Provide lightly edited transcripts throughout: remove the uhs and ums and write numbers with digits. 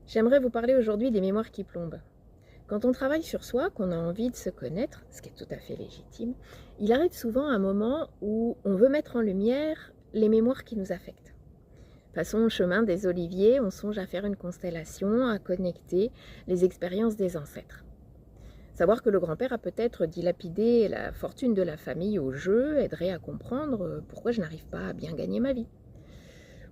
J'aimerais vous parler aujourd'hui des mémoires qui plombent. Quand on travaille sur soi, qu'on a envie de se connaître, ce qui est tout à fait légitime, il arrive souvent un moment où on veut mettre en lumière les mémoires qui nous affectent. Façon le chemin des oliviers, on songe à faire une constellation, à connecter les expériences des ancêtres. Savoir que le grand-père a peut-être dilapidé la fortune de la famille au jeu aiderait à comprendre pourquoi je n'arrive pas à bien gagner ma vie.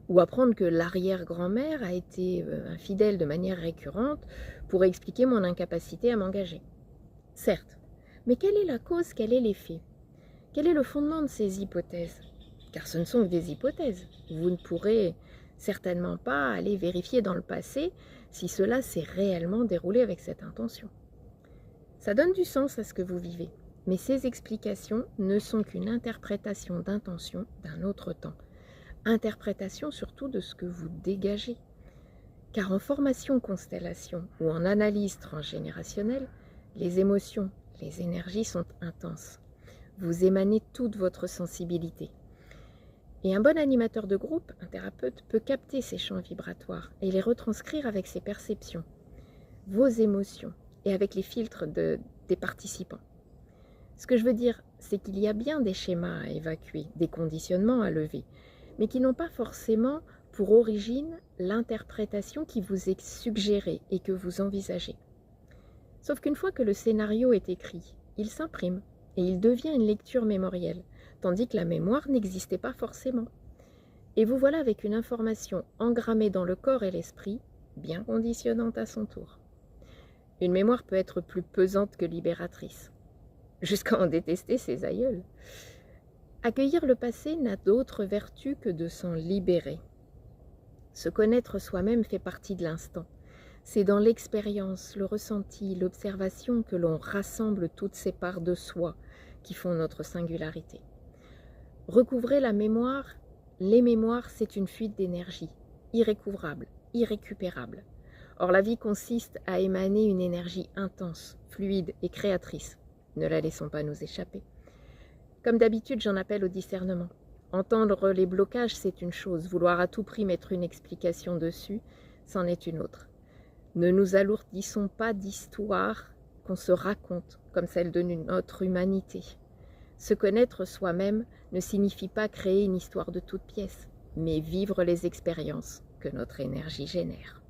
Ou apprendre que l'arrière-grand-mère a été infidèle de manière récurrente pourrait expliquer mon incapacité à m'engager. Certes, mais quelle est la cause, quel est l'effet? Quel est le fondement de ces hypothèses? Car ce ne sont que des hypothèses. Vous ne pourrez certainement pas aller vérifier dans le passé si cela s'est réellement déroulé avec cette intention. Ça donne du sens à ce que vous vivez, mais ces explications ne sont qu'une interprétation d'intention d'un autre temps. Interprétation surtout de ce que vous dégagez. Car en formation constellation ou en analyse transgénérationnelle, les émotions, les énergies sont intenses. Vous émanez toute votre sensibilité. Et un bon animateur de groupe, un thérapeute, peut capter ces champs vibratoires et les retranscrire avec ses perceptions, vos émotions et avec les filtres des participants. Ce que je veux dire, c'est qu'il y a bien des schémas à évacuer, des conditionnements à lever, mais qui n'ont pas forcément pour origine l'interprétation qui vous est suggérée et que vous envisagez. Sauf qu'une fois que le scénario est écrit, il s'imprime et il devient une lecture mémorielle, tandis que la mémoire n'existait pas forcément. Et vous voilà avec une information engrammée dans le corps et l'esprit, bien conditionnante à son tour. Une mémoire peut être plus pesante que libératrice, jusqu'à en détester ses aïeuls. Accueillir le passé n'a d'autre vertu que de s'en libérer. Se connaître soi-même fait partie de l'instant. C'est dans l'expérience, le ressenti, l'observation que l'on rassemble toutes ces parts de soi qui font notre singularité. Recouvrer la mémoire, les mémoires, c'est une fuite d'énergie, irrécouvrable, irrécupérable. Or, la vie consiste à émaner une énergie intense, fluide et créatrice. Ne la laissons pas nous échapper. Comme d'habitude, j'en appelle au discernement. Entendre les blocages, c'est une chose. Vouloir à tout prix mettre une explication dessus, c'en est une autre. Ne nous alourdissons pas d'histoires qu'on se raconte, comme celle de notre humanité. Se connaître soi-même ne signifie pas créer une histoire de toutes pièces, mais vivre les expériences que notre énergie génère.